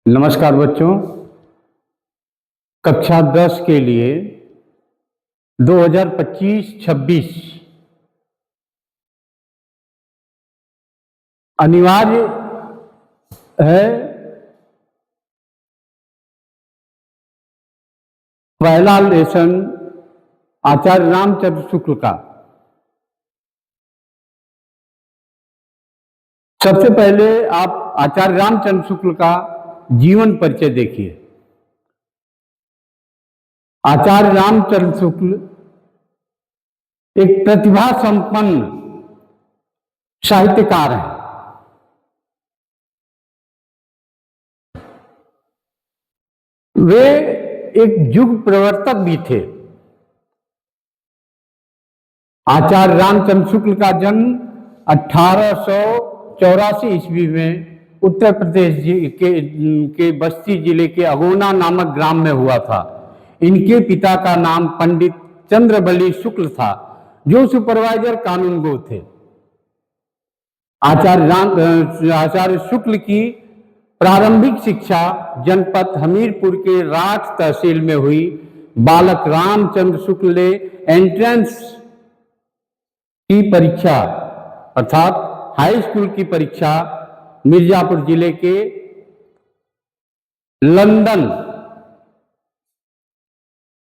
नमस्कार बच्चों, कक्षा 10 के लिए 2025-26 अनिवार्य है। पहला लेसन आचार्य रामचंद्र शुक्ल का। सबसे पहले आप आचार्य रामचंद्र शुक्ल का जीवन परिचय देखिए। आचार्य रामचंद्र शुक्ल एक प्रतिभा संपन्न साहित्यकार हैं। वे एक युग प्रवर्तक भी थे। आचार्य रामचंद्र शुक्ल का जन्म 1884 ईस्वी में उत्तर प्रदेश के बस्ती जिले के अगोना नामक ग्राम में हुआ था। इनके पिता का नाम पंडित चंद्रबली शुक्ल था, जो सुपरवाइजर कानूनगो थे। आचार्य शुक्ल की प्रारंभिक शिक्षा जनपद हमीरपुर के राठ तहसील में हुई। बालक रामचंद्र शुक्ल ने एंट्रेंस की परीक्षा अर्थात हाई स्कूल की परीक्षा मिर्जापुर जिले के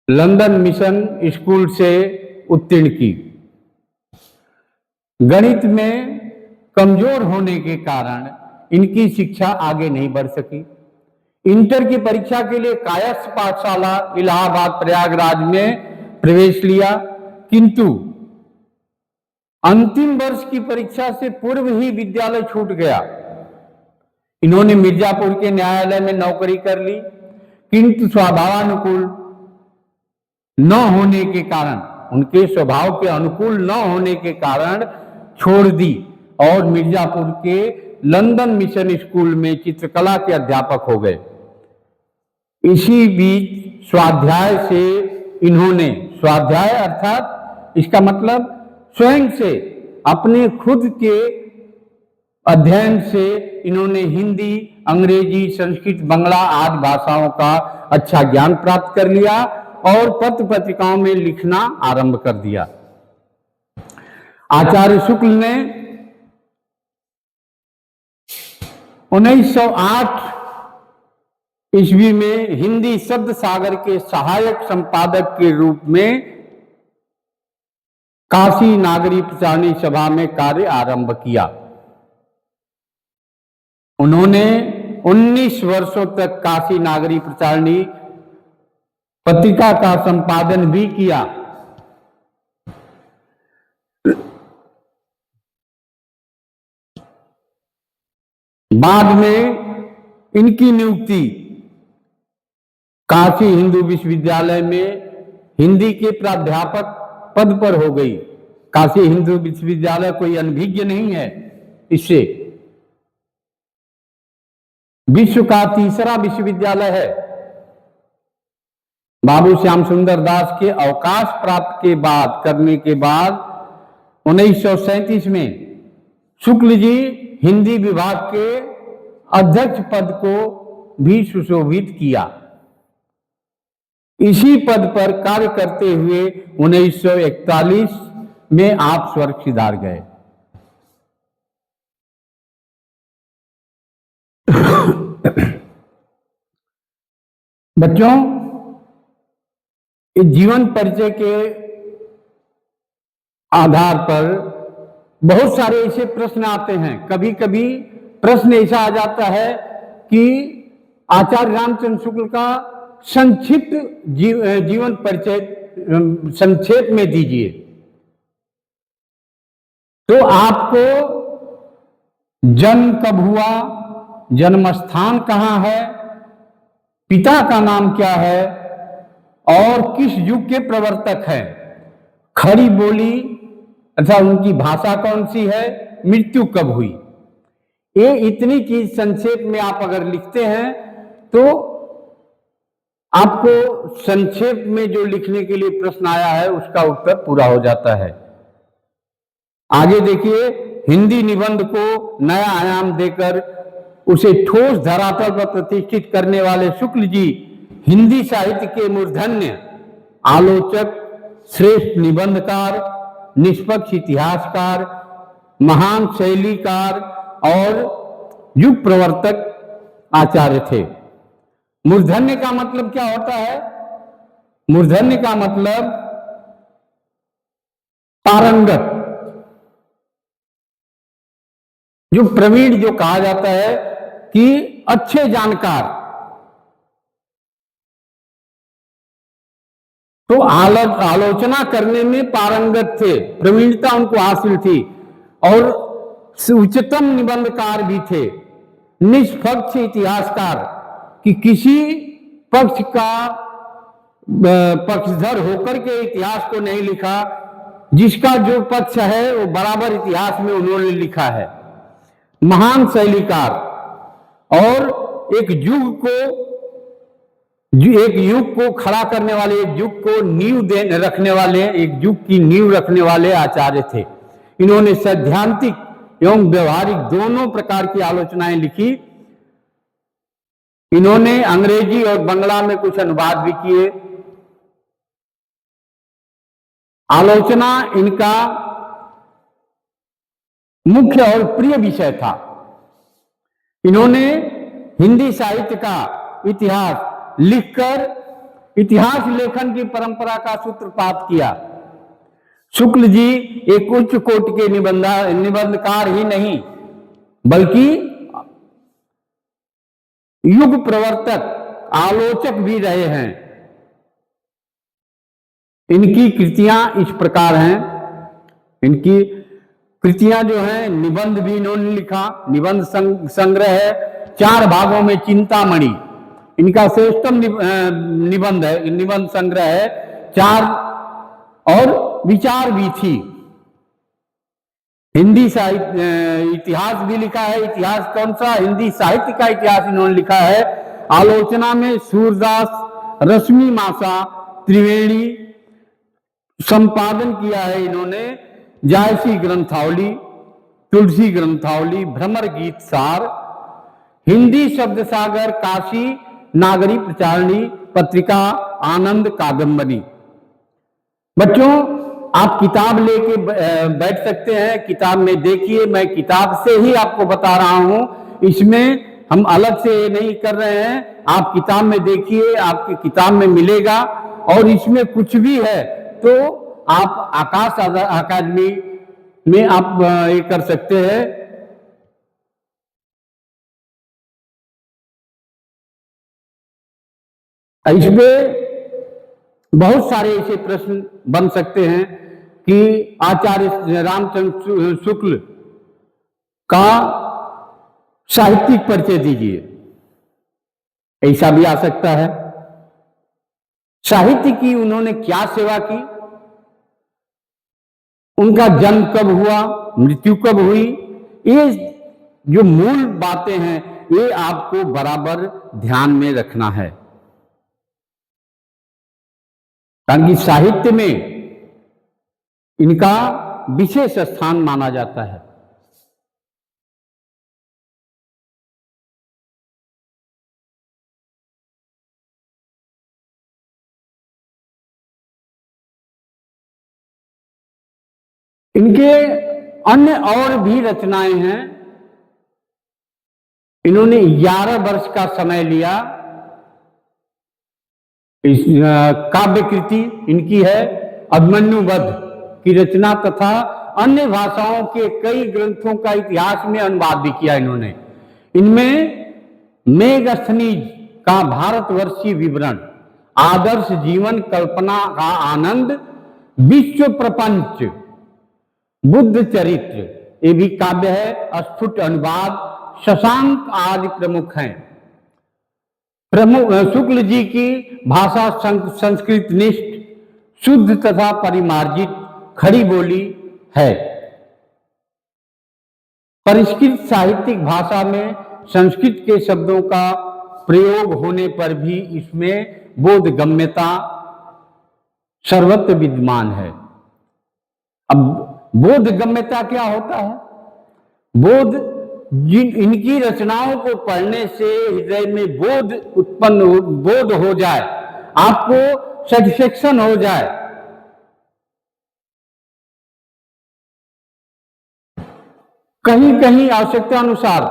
लंदन मिशन स्कूल से उत्तीर्ण की। गणित में कमजोर होने के कारण इनकी शिक्षा आगे नहीं बढ़ सकी। इंटर की परीक्षा के लिए कायस्थ पाठशाला इलाहाबाद प्रयागराज में प्रवेश लिया, किंतु अंतिम वर्ष की परीक्षा से पूर्व ही विद्यालय छूट गया। इन्होंने मिर्जापुर के न्यायालय में नौकरी कर ली, किंतु स्वभावानुकूल न होने के कारण, उनके स्वभाव के अनुकूल न होने के कारण छोड़ दी और मिर्जापुर के लंदन मिशन स्कूल में चित्रकला के अध्यापक हो गए। इसी बीच स्वाध्याय से इन्होंने, स्वाध्याय अर्थात इसका मतलब स्वयं से, अपने खुद के अध्ययन से इन्होंने हिंदी, अंग्रेजी, संस्कृत, बांग्ला आदि भाषाओं का अच्छा ज्ञान प्राप्त कर लिया और पत्र पत्रिकाओं में लिखना आरंभ कर दिया। आचार्य शुक्ल ने 1908 ईस्वी में हिंदी शब्द सागर के सहायक संपादक के रूप में काशी नागरी प्रचारणी सभा में कार्य आरंभ किया। उन्होंने 19 वर्षों तक काशी नागरी प्रचारणी पत्रिका का संपादन भी किया। बाद में इनकी नियुक्ति काशी हिंदू विश्वविद्यालय में हिंदी के प्राध्यापक पद पर हो गई। काशी हिंदू विश्वविद्यालय कोई अनभिज्ञ नहीं है। इससे विश्व का तीसरा विश्वविद्यालय है। बाबू श्याम सुंदर दास के अवकाश प्राप्त करने के बाद 1937 में शुक्ल जी हिंदी विभाग के अध्यक्ष पद को भी सुशोभित किया। इसी पद पर कार्य करते हुए 1941 में आप स्वर्ग सिधार गए। बच्चों, इस जीवन परिचय के आधार पर बहुत सारे ऐसे प्रश्न आते हैं। कभी कभी प्रश्न ऐसा आ जाता है कि आचार्य रामचंद्र शुक्ल का संक्षिप्त जीवन परिचय संक्षेप में दीजिए। तो आपको जन्म कब हुआ, जन्म स्थान कहां है, पिता का नाम क्या है और किस युग के प्रवर्तक हैं, खड़ी बोली अर्थात उनकी भाषा कौन सी है, मृत्यु कब हुई, ये इतनी चीज संक्षेप में आप अगर लिखते हैं तो आपको संक्षेप में जो लिखने के लिए प्रश्न आया है उसका उत्तर पूरा हो जाता है। आगे देखिए, हिंदी निबंध को नया आयाम देकर उसे ठोस धरातल पर प्रतिष्ठित करने वाले शुक्ल जी हिंदी साहित्य के मूर्धन्य आलोचक, श्रेष्ठ निबंधकार, निष्पक्ष इतिहासकार, महान शैलीकार और युग प्रवर्तक आचार्य थे। मूर्धन्य का मतलब क्या होता है? मूर्धन्य का मतलब पारंगत, जो प्रवीण, जो कहा जाता है कि अच्छे जानकार। तो आलोचना करने में पारंगत थे, प्रवीणता उनको हासिल थी और उच्चतम निबंधकार भी थे। निष्पक्ष इतिहासकार, कि किसी पक्ष का पक्षधर होकर के इतिहास को नहीं लिखा, जिसका जो पक्ष है वो बराबर इतिहास में उन्होंने लिखा है। महान शैलीकार, और एक युग को खड़ा करने वाले, एक युग को नींव रखने वाले, एक युग की नींव रखने वाले आचार्य थे। इन्होंने सैद्धांतिक एवं व्यवहारिक दोनों प्रकार की आलोचनाएं लिखी। इन्होंने अंग्रेजी और बांग्ला में कुछ अनुवाद भी किए। आलोचना इनका मुख्य और प्रिय विषय था। इन्होंने हिंदी साहित्य का इतिहास लिखकर इतिहास लेखन की परंपरा का सूत्रपात किया। शुक्ल जी एक उच्च कोटि के निबंधकार ही नहीं, बल्कि युग प्रवर्तक, आलोचक भी रहे हैं। इनकी कृतियां इस प्रकार हैं। इनकी कृतियां जो हैं, निबंध भी इन्होंने लिखा, निबंध संग्रह है 4 भागों में। चिंतामणि इनका श्रेष्ठतम निबंध है, निबंध संग्रह है 4, और विचार भी थी। हिंदी साहित्य इतिहास भी लिखा है। इतिहास कौन सा? हिंदी साहित्य का इतिहास इन्होंने लिखा है। आलोचना में सूरदास, रश्मि मासा, त्रिवेणी संपादन किया है इन्होंने। जायसी ग्रंथावली, तुलसी ग्रंथावली, भ्रमर गीत सार, हिंदी शब्द सागर, काशी नागरी प्रचारणी पत्रिका, आनंद कादम्बरी। बच्चों, आप किताब लेके बैठ सकते हैं, किताब में देखिए। मैं किताब से ही आपको बता रहा हूं, इसमें हम अलग से नहीं कर रहे हैं। आप किताब में देखिए, आपकी किताब में मिलेगा। और इसमें कुछ भी है तो आप आकाश अकादमी में आप ये कर सकते हैं। इसमें बहुत सारे ऐसे प्रश्न बन सकते हैं कि आचार्य रामचंद्र शुक्ल का साहित्यिक परिचय दीजिए, ऐसा भी आ सकता है। साहित्य की उन्होंने क्या सेवा की, उनका जन्म कब हुआ, मृत्यु कब हुई, ये जो मूल बातें हैं ये आपको बराबर ध्यान में रखना है। कारण कि साहित्य में इनका विशेष स्थान माना जाता है। इनके अन्य और भी रचनाएं हैं। इन्होंने 11 वर्ष का समय लिया। इस काव्य कृति इनकी है अभिमन्यु वध की रचना, तथा अन्य भाषाओं के कई ग्रंथों का इतिहास में अनुवाद भी किया इन्होंने। इनमें मेगस्थनीज का भारतवर्षीय विवरण, आदर्श जीवन कल्पना का आनंद, विश्व प्रपंच, बुद्ध चरित्र, ये भी काव्य है। स्फुट अनुवाद, शशांक आदि प्रमुख हैं। शुक्ल जी की भाषा संस्कृत निष्ठ, शुद्ध तथा परिमार्जित खड़ी बोली है। परिष्कृत साहित्यिक भाषा में संस्कृत के शब्दों का प्रयोग होने पर भी इसमें बोधगम्यता सर्वत्र विद्यमान है। अब बोधगम्यता क्या होता है? बोध जिन इनकी रचनाओं को पढ़ने से हृदय में बोध हो जाए, आपको सेटिस्फेक्शन हो जाए, कहीं कहीं आवश्यकता अनुसार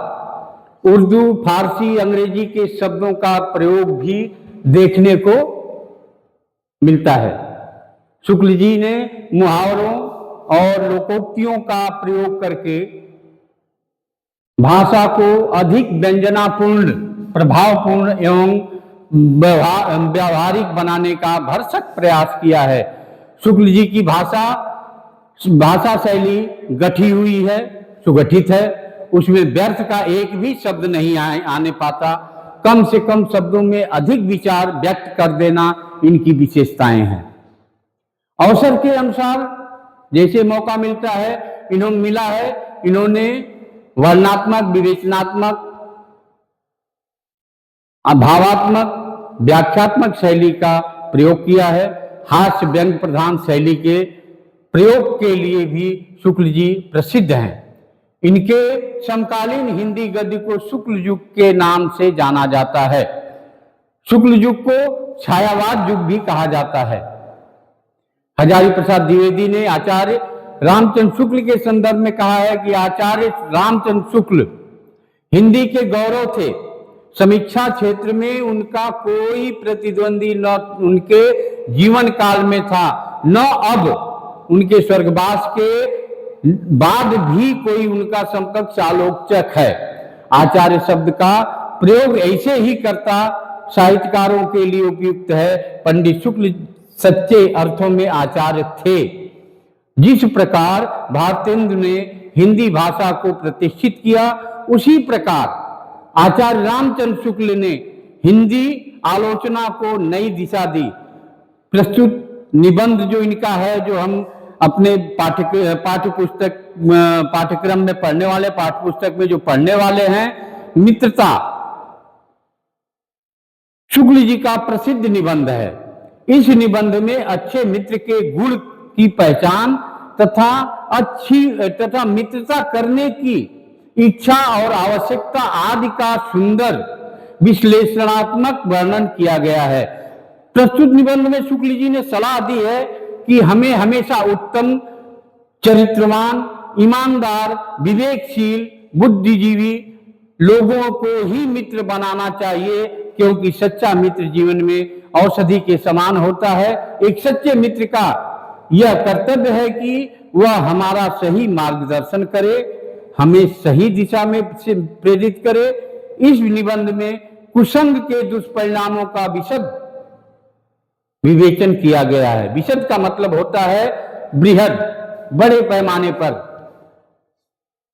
उर्दू, फारसी, अंग्रेजी के शब्दों का प्रयोग भी देखने को मिलता है। शुक्ल जी ने मुहावरों और लोकोक्तियों का प्रयोग करके भाषा को अधिक व्यंजनापूर्ण, प्रभावपूर्ण एवं व्यावहारिक बनाने का भरसक प्रयास किया है। शुक्ल जी की भाषा शैली गठी हुई है, सुगठित है, उसमें व्यर्थ का एक भी शब्द नहीं आने पाता। कम से कम शब्दों में अधिक विचार व्यक्त कर देना इनकी विशेषताएं हैं। अवसर के अनुसार जैसे मौका मिलता है, इन्होंने वर्णनात्मक, विवेचनात्मक, भावात्मक, व्याख्यात्मक शैली का प्रयोग किया है। हास्य व्यंग प्रधान शैली के प्रयोग के लिए भी शुक्ल जी प्रसिद्ध हैं। इनके समकालीन हिंदी गद्य को शुक्ल युग के नाम से जाना जाता है। शुक्ल युग को छायावाद युग भी कहा जाता है। हजारी प्रसाद द्विवेदी ने आचार्य रामचंद्र शुक्ल के संदर्भ में कहा है कि आचार्य रामचंद्र शुक्ल हिंदी के गौरव थे। समीक्षा क्षेत्र में उनका कोई प्रतिद्वंदी न उनके जीवन काल में था, न अब उनके स्वर्गवास के बाद भी कोई उनका समकक्ष आलोचक है। आचार्य शब्द का प्रयोग ऐसे ही करता साहित्यकारों के लिए उपयुक्त है। पंडित शुक्ल सच्चे अर्थों में आचार्य थे। जिस प्रकार भारतेंदु ने हिंदी भाषा को प्रतिष्ठित किया, उसी प्रकार आचार्य रामचंद्र शुक्ल ने हिंदी आलोचना को नई दिशा दी। प्रस्तुत निबंध जो इनका है, जो हम अपने पाठ्यक्रम में पढ़ने वाले, पाठ्यपुस्तक में जो पढ़ने वाले हैं, मित्रता, शुक्ल जी का प्रसिद्ध निबंध है। इस निबंध में अच्छे मित्र के गुण की पहचान तथा मित्रता करने की इच्छा और आवश्यकता आदि का सुंदर विश्लेषणात्मक वर्णन किया गया है। प्रस्तुत निबंध में शुक्ल जी ने सलाह दी है कि हमें हमेशा उत्तम, चरित्रवान, ईमानदार, विवेकशील, बुद्धिजीवी लोगों को ही मित्र बनाना चाहिए, क्योंकि सच्चा मित्र जीवन में औषधि के समान होता है। एक सच्चे मित्र का यह कर्तव्य है कि वह हमारा सही मार्गदर्शन करे, हमें सही दिशा में प्रेरित करे। इस निबंध में कुसंग के दुष्परिणामों का विशद विवेचन किया गया है। विशद का मतलब होता है बृहद, बड़े पैमाने पर।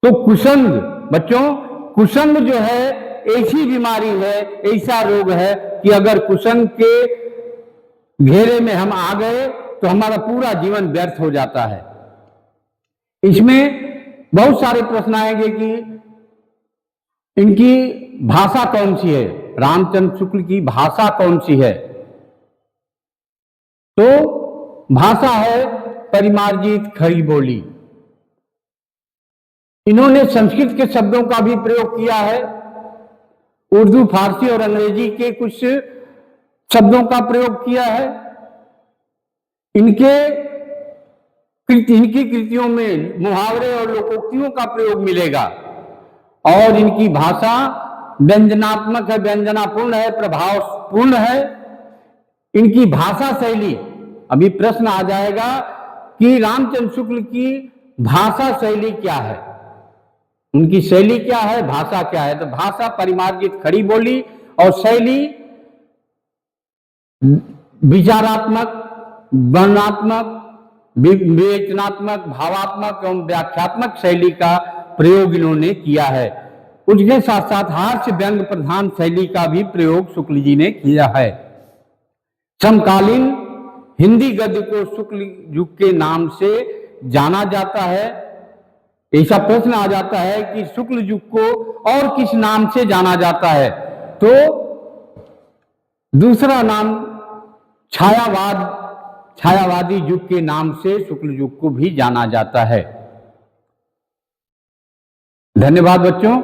तो कुसंग, बच्चों, कुसंग जो है ऐसी बीमारी है, ऐसा रोग है कि अगर कुसंग के घेरे में हम आ गए तो हमारा पूरा जीवन व्यर्थ हो जाता है। इसमें बहुत सारे प्रश्न आएंगे कि इनकी भाषा कौन सी है, रामचंद्र शुक्ल की भाषा कौन सी है। तो भाषा है परिमार्जित खड़ी बोली। इन्होंने संस्कृत के शब्दों का भी प्रयोग किया है, उर्दू, फारसी और अंग्रेजी के कुछ शब्दों का प्रयोग किया है। इनकी कृतियों में मुहावरे और लोकोक्तियों का प्रयोग मिलेगा और इनकी भाषा व्यंजनात्मक है, व्यंजनापूर्ण है, प्रभावपूर्ण है। इनकी भाषा शैली, अभी प्रश्न आ जाएगा कि रामचंद्र शुक्ल की भाषा शैली क्या है, उनकी शैली क्या है, भाषा क्या है। तो भाषा परिमार्जित खड़ी बोली और शैली विचारात्मक, वर्णनात्मक, विवेचनात्मक, भावात्मक एवं व्याख्यात्मक शैली का प्रयोग इन्होंने किया है। उसके साथ साथ हास्य व्यंग प्रधान शैली का भी प्रयोग शुक्ल जी ने किया है। समकालीन हिंदी गद्य को शुक्ल युग के नाम से जाना जाता है। ऐसा प्रश्न आ जाता है कि शुक्ल युग को और किस नाम से जाना जाता है, तो दूसरा नाम छायावादी युग के नाम से शुक्ल युग को भी जाना जाता है। धन्यवाद बच्चों।